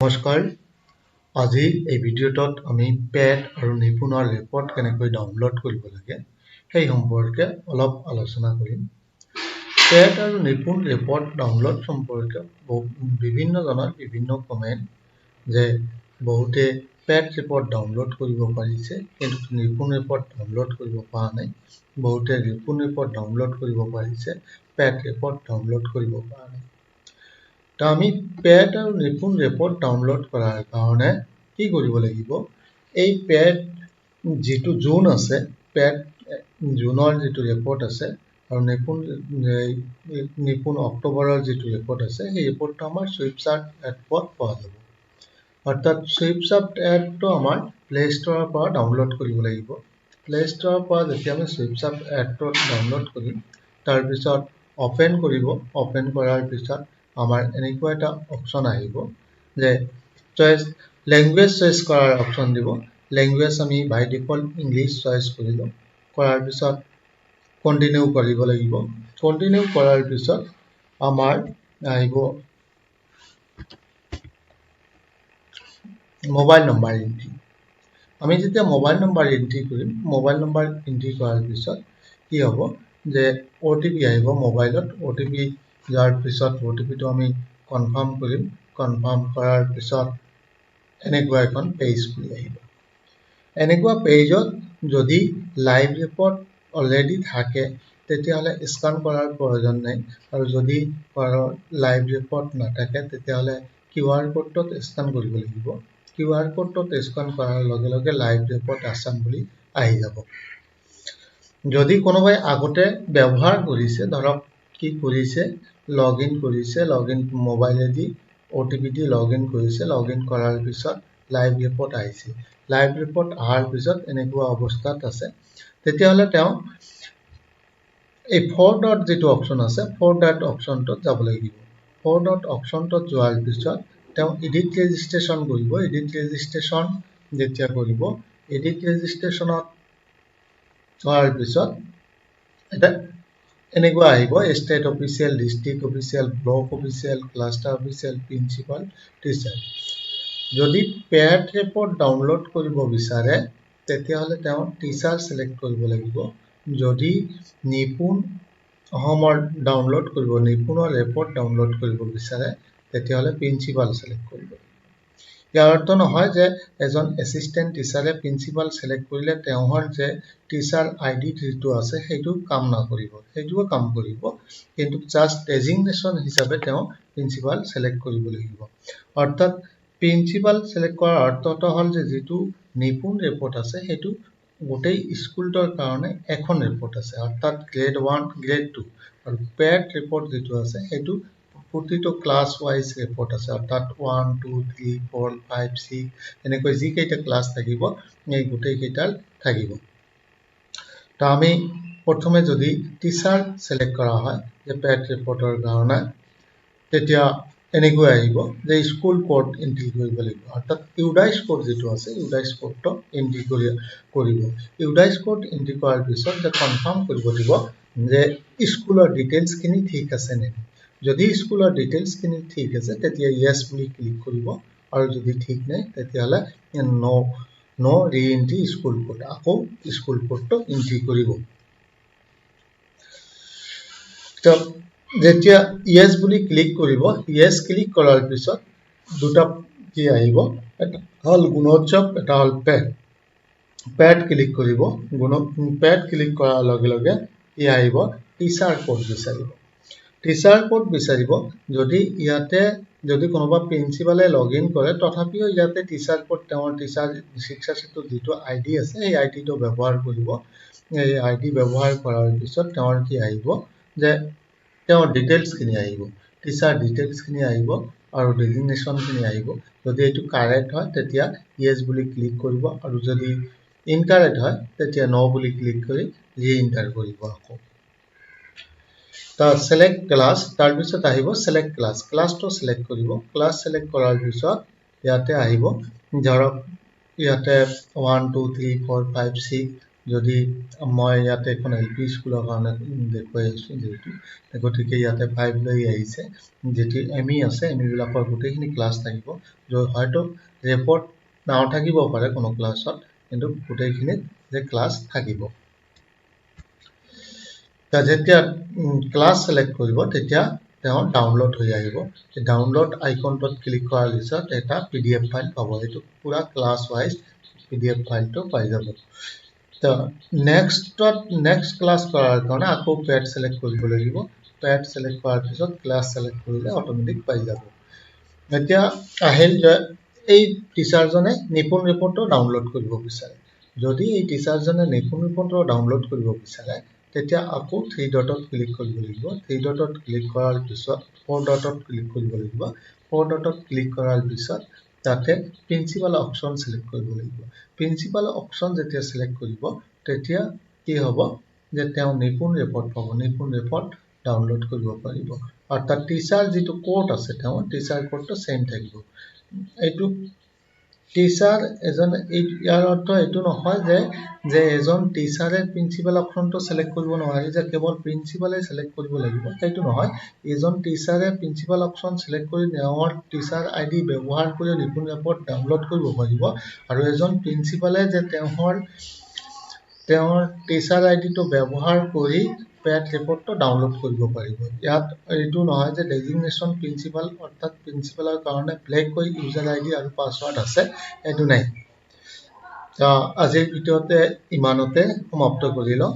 নমস্কাৰ আজি এই ভিডিঅ'টোত আমি পেট আৰু নিপুণৰ ৰিপৰ্ট কেনেকৈ ডাউনলোড কৰিব লাগে সেই সম্পৰ্কে অলপ আলোচনা কৰিম। পেট আৰু নিপুণ ৰিপৰ্ট ডাউনলোড সম্পৰ্কে বিভিন্ন জনৰ বিভিন্ন কমেন্ট যে বহুতে পেট ৰিপৰ্ট ডাউনলোড কৰিব পাৰিছে কিন্তু নিপুণ ৰিপৰ্ট ডাউনলোড কৰিব পৰা নাই, বহুতে নিপুণ ৰিপৰ্ট ডাউনলোড কৰিব পাৰিছে, পেট ৰিপৰ্ট ডাউনলোড কৰিব পৰা নাই। তো আমি পেট আৰু নিপুণ ৰিপৰ্ট ডাউনলোড কৰাৰ কাৰণে কি কৰিব লাগিব, এই পেট যিটো জোন আছে, পেট জুনৰ যিটো ৰিপৰ্ট আছে আৰু নিপুণ অক্টোবৰৰ যিটো ৰিপৰ্ট আছে, সেই ৰিপৰ্টটো আমাৰ সুইপচাৰ্ট এপত পোৱা যাব। অৰ্থাৎ সুইপচাৰ্ট এপটো আমাৰ প্লে ষ্টৰৰ পৰা ডাউনলোড কৰিব লাগিব। প্লে ষ্টৰৰ পৰা যেতিয়া আমি সুইপচাৰ্ট এপটো ডাউনলোড কৰিম, তাৰপিছত অপেন কৰিব। অপেন কৰাৰ পিছত আমাৰ এনেকুৱা এটা অপশ্যন আহিব যে চইচ লেংগুৱেজ চইচ কৰাৰ অপশ্যন দিব। লেংগুৱেজ আমি বাই ডিফল্ট ইংলিছ চইচ কৰিলোঁ। কৰাৰ পিছত কণ্টিনিউ কৰিব লাগিব। কণ্টিনিউ কৰাৰ পিছত আমাৰ আহিব মোবাইল নম্বৰ এন্ট্ৰি। আমি যেতিয়া মোবাইল নম্বৰ এন্ট্ৰি কৰিম, মোবাইল নম্বৰ এন্ট্ৰি কৰাৰ পিছত কি হ'ব যে OTP আহিব মোবাইলত। OTP যোৱাৰ পিছত OTPটো আমি কনফাৰ্ম কৰিম। কনফাৰ্ম কৰাৰ পিছত এনেকুৱা এখন পেজ খুলি আহিব। এনেকুৱা পেজত যদি লাইভ ৰিপৰ্ট অলৰেডি থাকে তেতিয়াহ'লে স্কান কৰাৰ প্ৰয়োজন নাই, আৰু যদি লাইভ ৰিপৰ্ট নাথাকে তেতিয়াহ'লে QR কোডত স্কান কৰিব লাগিব। QR কোডত স্কান কৰাৰ লগে লগে লাইভ ৰিপৰ্ট আছাম বুলি আহি যাব। যদি কোনোবাই আগতে ব্যৱহাৰ কৰিছে, ধৰক কি কৰিছে, লগইন কৰিছে, লগইন মোবাইলেদি OTP দি লগইন কৰিছে, লগইন কৰাৰ পিছত লাইভ ৰিপৰ্ট আহিছে, লাইভ ৰিপৰ্ট অহাৰ পিছত এনেকুৱা অৱস্থাত আছে, তেতিয়াহ'লে তেওঁ এই 4 ডট যিটো অপশ্যন আছে, 4 ডট অপশ্যনটোত যাব লাগিব। 4 ডট অপশ্যনটোত যোৱাৰ পিছত তেওঁ এডিট ৰেজিষ্ট্ৰেশ্যন কৰিব। এডিট ৰেজিষ্ট্ৰেশ্যন যেতিয়া কৰিব, এডিট ৰেজিষ্ট্ৰেশ্যনত হোৱাৰ পিছত এটা এনেকুৱা আহিব state official, district official, block official, cluster official, principal, teacher. যদি পেট ৰিপৰ্ট ডাউনলোড কৰিব বিচাৰে তেতিয়াহ'লে তেওঁ টিচাৰ চিলেক্ট কৰিব লাগিব। যদি নিপুণ অসমৰ ডাউনলোড কৰিব, নিপুণৰ ৰিপৰ্ট ডাউনলোড কৰিব বিচাৰে তেতিয়াহ'লে প্ৰিন্সিপাল চিলেক্ট কৰিব। ইয়াৰ অৰ্থ নহয় যে এজন এছিষ্টেণ্ট টিচাৰে প্ৰিন্সিপাল চিলেক্ট কৰিলে তেওঁৰ যে টিচাৰ ID যিটো আছে সেইটো কাম নকৰিব, সেইটোও কাম কৰিব, কিন্তু জাষ্ট ডেজিগনেশ্যন হিচাপে তেওঁ প্ৰিন্সিপাল চিলেক্ট কৰিব লাগিব। অৰ্থাৎ প্ৰিন্সিপাল চিলেক্ট কৰাৰ অৰ্থটো হ'ল যে যিটো নিপুণ ৰিপৰ্ট আছে সেইটো গোটেই স্কুলটোৰ কাৰণে এখন ৰিপৰ্ট আছে, অৰ্থাৎ গ্ৰেড 1, গ্ৰেড 2, আৰু পেট ৰিপৰ্ট যিটো আছে সেইটো প্ৰতিটো ক্লাছ ৱাইজ ৰিপৰ্ট আছে, অৰ্থাৎ 1, 2, 3, 4, 5, 6 এনেকৈ যিকেইটা ক্লাছ থাকিব এই গোটেইকেইটাৰ থাকিব। তো আমি প্ৰথমে যদি টিচাৰ চিলেক্ট কৰা হয় যে পেট ৰিপৰ্টৰ কাৰণে, তেতিয়া এনেকৈ আহিব যে স্কুল কোড এন্ট্ৰি কৰিব লাগিব। অৰ্থাৎ ইউডাইচ কোড যিটো আছে, ইউডাইচ কোডটো এন্ট্ৰি কৰিব। ইউডাইচ কোড এন্ট্ৰি কৰাৰ পিছত যে কনফাৰ্ম কৰিব দিব যে স্কুলৰ ডিটেইলছখিনি ঠিক আছে নে। যদি স্কুলৰ ডিটেইলছখিনি ঠিক আছে তেতিয়া ইয়েছ বুলি ক্লিক কৰিব, আৰু যদি ঠিক নাই তেতিয়াহ'লে নো ৰি এন্ট্ৰি স্কুল কোড, আকৌ স্কুল কোডটো এন্ট্ৰি কৰিব। যেতিয়া ইয়েছ বুলি ক্লিক কৰিব, ইয়েছ ক্লিক কৰাৰ পিছত দুটা কি আহিব, এটা হ'ল গুণোৎসৱ, এটা হ'ল পেট। পেট ক্লিক কৰিব। পেট ক্লিক কৰাৰ লগে লগে কি আহিব, টিচাৰ কোড বিচাৰিব। টিচাৰ কোড বিচাৰিব। যদি কোনোবা প্ৰিন্সিপালে লগইন কৰে তথাপিও ইয়াতে টিচাৰ কোড, তেওঁৰ শিক্ষা সেতুৰ যিটো ID আছে সেই IDটো ব্যৱহাৰ কৰিব। এই ID ব্যৱহাৰ কৰাৰ পিছত তেওঁৰ কি আহিব যে তেওঁৰ ডিটেইলছখিনি আহিব, টিচাৰ ডিটেইলছখিনি আহিব আৰু ডেজিগনেশ্যনখিনি আহিব। যদি এইটো কাৰেক্ট হয় তেতিয়া ইয়েছ বুলি ক্লিক কৰিব, আৰু যদি ইনকাৰেক্ট হয় তেতিয়া নো বুলি ক্লিক কৰি ৰি এণ্টাৰ কৰিব আকৌ। select class, তাৰপিছত আহিব select class, ক্লাছটো select কৰিব। ক্লাছ select কৰাৰ পিছত ইয়াতে আহিব, ধৰক ইয়াতে 1, 2, 3, 4, 5, 6 যদি মই ইয়াতে এখন এলপি স্কুলৰ কাৰণে দেখুৱাই আছোঁ যেহেতু গতিকে ইয়াতে 5 লৈ আহিছে যেটি এমই আছে এমইবিলাকৰ গোটেইখিনি ক্লাছ থাকিব হয়তো ৰেপৰ্ট নাও থাকিব পাৰে কোনো ক্লাছত কিন্তু গোটেইখিনিত যে ক্লাছ থাকিব যেতিয়া ক্লাছ সিলেক্ট কৰিব তেতিয়া তেওঁ ডাউনলোড হৈ আহিব এই ডাউনলোড আইকনটোত ক্লিক কৰাৰ পিছত এটা পিডিএফ ফাইল পাব এইটো পুৰা ক্লাছ ওয়াইজ পিডিএফ ফাইলটো পাই যাব তো নেক্সট ক্লাছ কৰাৰ কাৰণে আকৌ PAT সিলেক্ট কৰিব লাগিব PAT সিলেক্ট কৰাৰ পিছত ক্লাছ সিলেক্ট কৰিলে অটোমেটিক পাই যাব এতিয়া আহিল যে এই টিচাৰজনে নিপুণ ৰিপৰ্টটো ডাউনলোড কৰিব বিচাৰে যদি এই টিচাৰজনে নিপুণ ৰিপৰ্টটো ডাউনলোড কৰিব বিচাৰে তেতিয়া আকৌ 3 ডটত ক্লিক কৰিব লাগিব 3 ডটত ক্লিক কৰাৰ পিছত 4 ডটত ক্লিক কৰিব লাগিব 4 ডটত ক্লিক কৰাৰ পিছত তাতে প্ৰিন্সিপাল অপচন সিলেক্ট কৰিব লাগিব প্ৰিন্সিপাল অপচন যেতিয়া সিলেক্ট কৰিব তেতিয়া কি হ'ব যে তেওঁ নিপুণ ৰিপৰ্ট পাব নিপুণ ৰিপৰ্ট ডাউনলোড কৰিব পাৰিব অৰ্থাৎ টিচাৰ যেটো কোড আছে তেওঁ টিচাৰ কোডটো সেম থাকিব এইটো টিচাৰ এজন ইয়াৰ অৰ্থ এইটো নহয় যে এজন টিচাৰে প্ৰিন্সিপাল অপচনটো সিলেক্ট কৰিব নোৱাৰে যে কেৱল প্ৰিন্সিপালে সিলেক্ট কৰিব লাগিব সেইটো নহয় এজন টিচাৰে প্ৰিন্সিপাল অপচন সিলেক্ট কৰি তেওঁৰ টিচাৰ আইডি ব্যৱহাৰ কৰি নিপুণ ৰিপৰ্ট ডাউনলোড কৰিব পাৰিব আৰু এজন প্ৰিন্সিপালে যে তেওঁৰ টিচাৰ আইডিটো ব্যৱহাৰ কৰি PAT ৰিপৰ্টটো ডাউনলোড কৰিব পাৰিব ইয়াত এইটো নহয় যে ডেজিগনেশ্যন প্ৰিন্সিপাল অৰ্থাৎ প্ৰিন্সিপালৰ কাৰণে ব্লেক হৈ ইউজাৰ আইডি আৰু পাসওয়াৰ্ড আছে এটো নাই আজিৰ ভিডিওতে ইমানতে সমাপ্ত কৰিলো